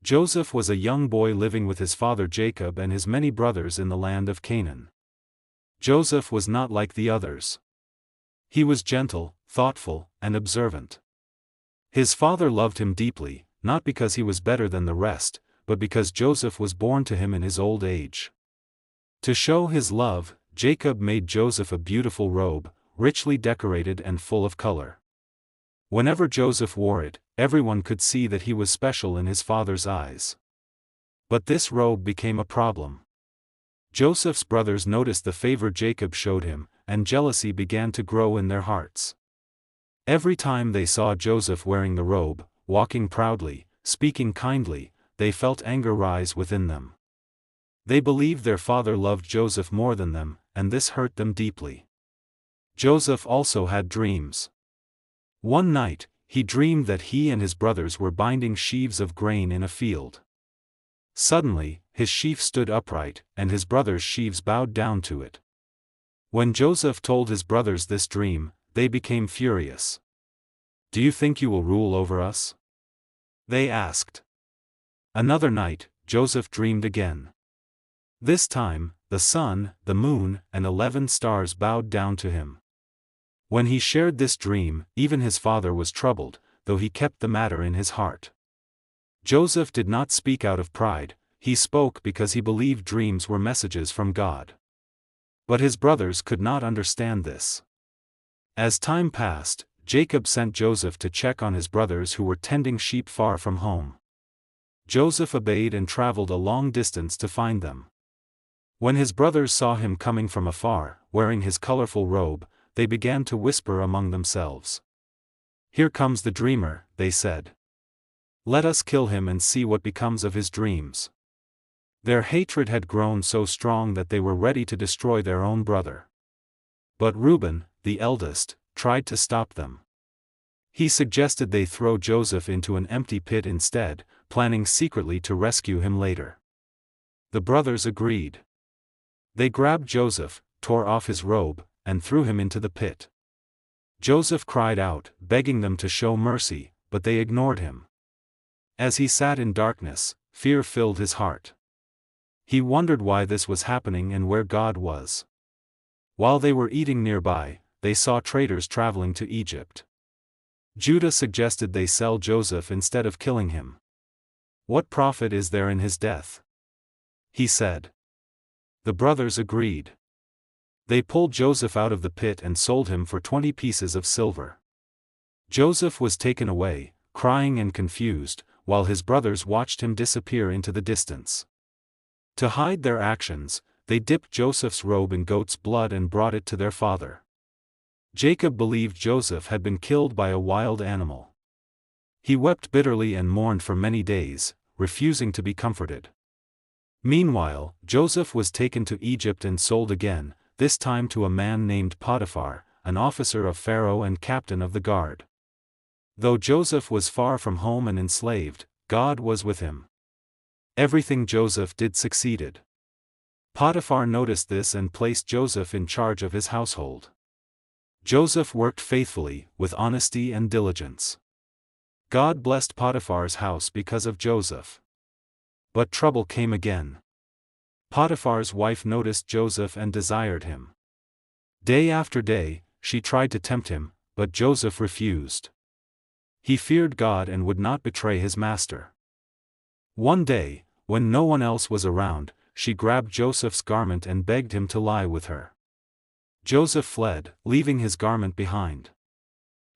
Joseph was a young boy living with his father Jacob and his many brothers in the land of Canaan. Joseph was not like the others. He was gentle, thoughtful, and observant. His father loved him deeply, not because he was better than the rest, but because Joseph was born to him in his old age. To show his love, Jacob made Joseph a beautiful robe, richly decorated and full of color. Whenever Joseph wore it, everyone could see that he was special in his father's eyes. But this robe became a problem. Joseph's brothers noticed the favor Jacob showed him, and jealousy began to grow in their hearts. Every time they saw Joseph wearing the robe, walking proudly, speaking kindly, they felt anger rise within them. They believed their father loved Joseph more than them, and this hurt them deeply. Joseph also had dreams. One night, he dreamed that he and his brothers were binding sheaves of grain in a field. Suddenly, his sheaf stood upright, and his brothers' sheaves bowed down to it. When Joseph told his brothers this dream, they became furious. "Do you think you will rule over us?" they asked. Another night, Joseph dreamed again. This time, the sun, the moon, and 11 stars bowed down to him. When he shared this dream, even his father was troubled, though he kept the matter in his heart. Joseph did not speak out of pride, he spoke because he believed dreams were messages from God. But his brothers could not understand this. As time passed, Jacob sent Joseph to check on his brothers who were tending sheep far from home. Joseph obeyed and traveled a long distance to find them. When his brothers saw him coming from afar, wearing his colorful robe, they began to whisper among themselves. "Here comes the dreamer," they said. "Let us kill him and see what becomes of his dreams." Their hatred had grown so strong that they were ready to destroy their own brother. But Reuben, the eldest, tried to stop them. He suggested they throw Joseph into an empty pit instead, planning secretly to rescue him later. The brothers agreed. They grabbed Joseph, tore off his robe, and threw him into the pit. Joseph cried out, begging them to show mercy, but they ignored him. As he sat in darkness, fear filled his heart. He wondered why this was happening and where God was. While they were eating nearby, they saw traders traveling to Egypt. Judah suggested they sell Joseph instead of killing him. "What profit is there in his death?" he said. The brothers agreed. They pulled Joseph out of the pit and sold him for 20 pieces of silver. Joseph was taken away, crying and confused, while his brothers watched him disappear into the distance. To hide their actions, they dipped Joseph's robe in goat's blood and brought it to their father. Jacob believed Joseph had been killed by a wild animal. He wept bitterly and mourned for many days, refusing to be comforted. Meanwhile, Joseph was taken to Egypt and sold again, this time to a man named Potiphar, an officer of Pharaoh and captain of the guard. Though Joseph was far from home and enslaved, God was with him. Everything Joseph did succeeded. Potiphar noticed this and placed Joseph in charge of his household. Joseph worked faithfully, with honesty and diligence. God blessed Potiphar's house because of Joseph. But trouble came again. Potiphar's wife noticed Joseph and desired him. Day after day, she tried to tempt him, but Joseph refused. He feared God and would not betray his master. One day, when no one else was around, she grabbed Joseph's garment and begged him to lie with her. Joseph fled, leaving his garment behind.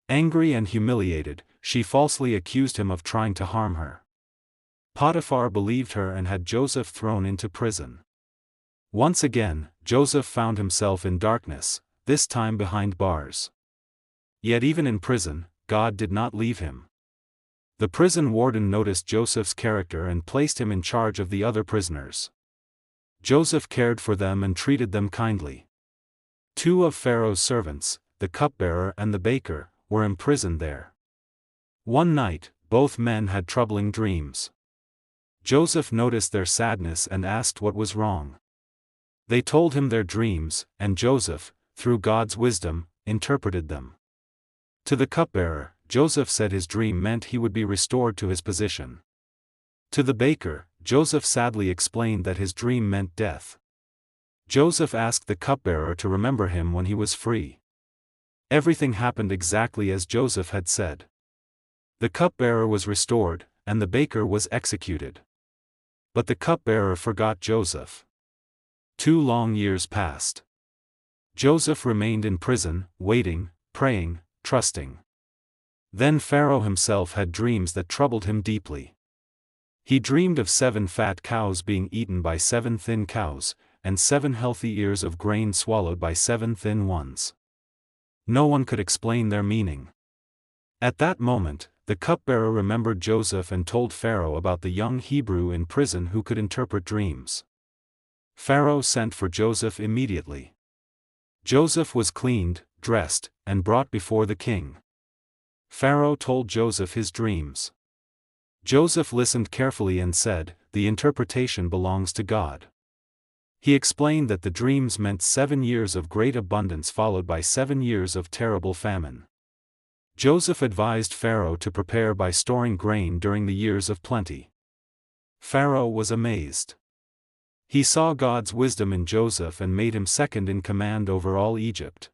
Angry and humiliated, she falsely accused him of trying to harm her. Potiphar believed her and had Joseph thrown into prison. Once again, Joseph found himself in darkness, this time behind bars. Yet even in prison, God did not leave him. The prison warden noticed Joseph's character and placed him in charge of the other prisoners. Joseph cared for them and treated them kindly. 2 of Pharaoh's servants, the cupbearer and the baker, were imprisoned there. One night, both men had troubling dreams. Joseph noticed their sadness and asked what was wrong. They told him their dreams, and Joseph, through God's wisdom, interpreted them. To the cupbearer, Joseph said his dream meant he would be restored to his position. To the baker, Joseph sadly explained that his dream meant death. Joseph asked the cupbearer to remember him when he was free. Everything happened exactly as Joseph had said. The cupbearer was restored, and the baker was executed. But the cupbearer forgot Joseph. 2 long years passed. Joseph remained in prison, waiting, praying, trusting. Then Pharaoh himself had dreams that troubled him deeply. He dreamed of 7 fat cows being eaten by 7 thin cows, and 7 healthy ears of grain swallowed by 7 thin ones. No one could explain their meaning. At that moment, the cupbearer remembered Joseph and told Pharaoh about the young Hebrew in prison who could interpret dreams. Pharaoh sent for Joseph immediately. Joseph was cleaned, dressed, and brought before the king. Pharaoh told Joseph his dreams. Joseph listened carefully and said, "The interpretation belongs to God." He explained that the dreams meant 7 years of great abundance followed by 7 years of terrible famine. Joseph advised Pharaoh to prepare by storing grain during the years of plenty. Pharaoh was amazed. He saw God's wisdom in Joseph and made him second in command over all Egypt.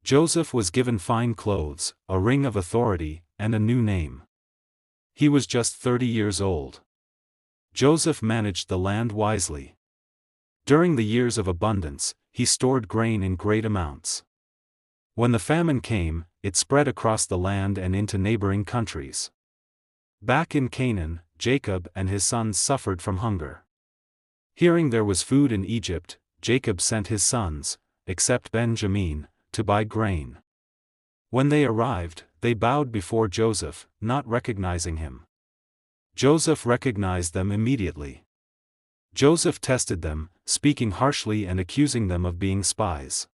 Joseph was given fine clothes, a ring of authority, and a new name. He was just 30 years old. Joseph managed the land wisely. During the years of abundance, he stored grain in great amounts. When the famine came, it spread across the land and into neighboring countries. Back in Canaan, Jacob and his sons suffered from hunger. Hearing there was food in Egypt, Jacob sent his sons, except Benjamin, to buy grain. When they arrived, they bowed before Joseph, not recognizing him. Joseph recognized them immediately. Joseph tested them, speaking harshly and accusing them of being spies.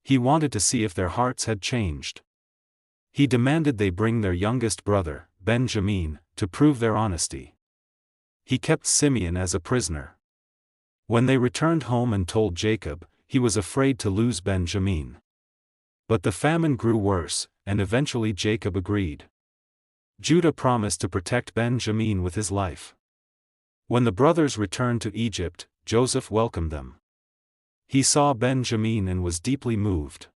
He wanted to see if their hearts had changed. He demanded they bring their youngest brother, Benjamin, to prove their honesty. He kept Simeon as a prisoner. When they returned home and told Jacob, he was afraid to lose Benjamin. But the famine grew worse, and eventually Jacob agreed. Judah promised to protect Benjamin with his life. When the brothers returned to Egypt, Joseph welcomed them. He saw Benjamin and was deeply moved.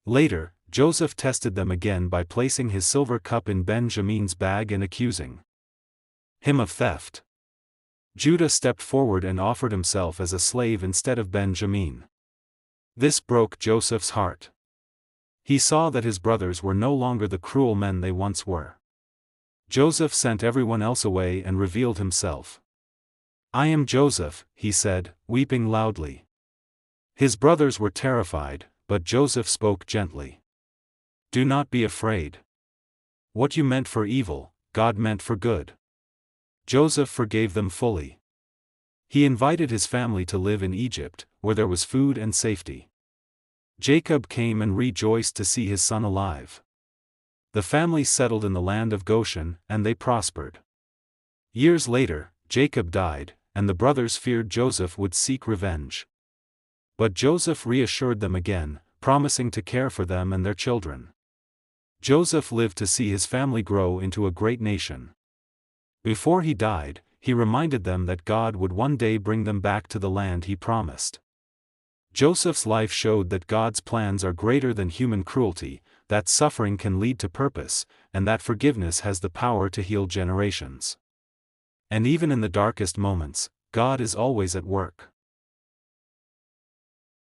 Later, Joseph tested them again by placing his silver cup in Benjamin's bag and accusing him of theft. Judah stepped forward and offered himself as a slave instead of Benjamin. This broke Joseph's heart. He saw that his brothers were no longer the cruel men they once were. Joseph sent everyone else away and revealed himself. "I am Joseph," he said, weeping loudly. His brothers were terrified, but Joseph spoke gently. "Do not be afraid. What you meant for evil, God meant for good." Joseph forgave them fully. He invited his family to live in Egypt, where there was food and safety. Jacob came and rejoiced to see his son alive. The family settled in the land of Goshen, and they prospered. Years later, Jacob died, and the brothers feared Joseph would seek revenge. But Joseph reassured them again, promising to care for them and their children. Joseph lived to see his family grow into a great nation. Before he died, he reminded them that God would one day bring them back to the land he promised. Joseph's life showed that God's plans are greater than human cruelty, that suffering can lead to purpose, and that forgiveness has the power to heal generations. And even in the darkest moments, God is always at work.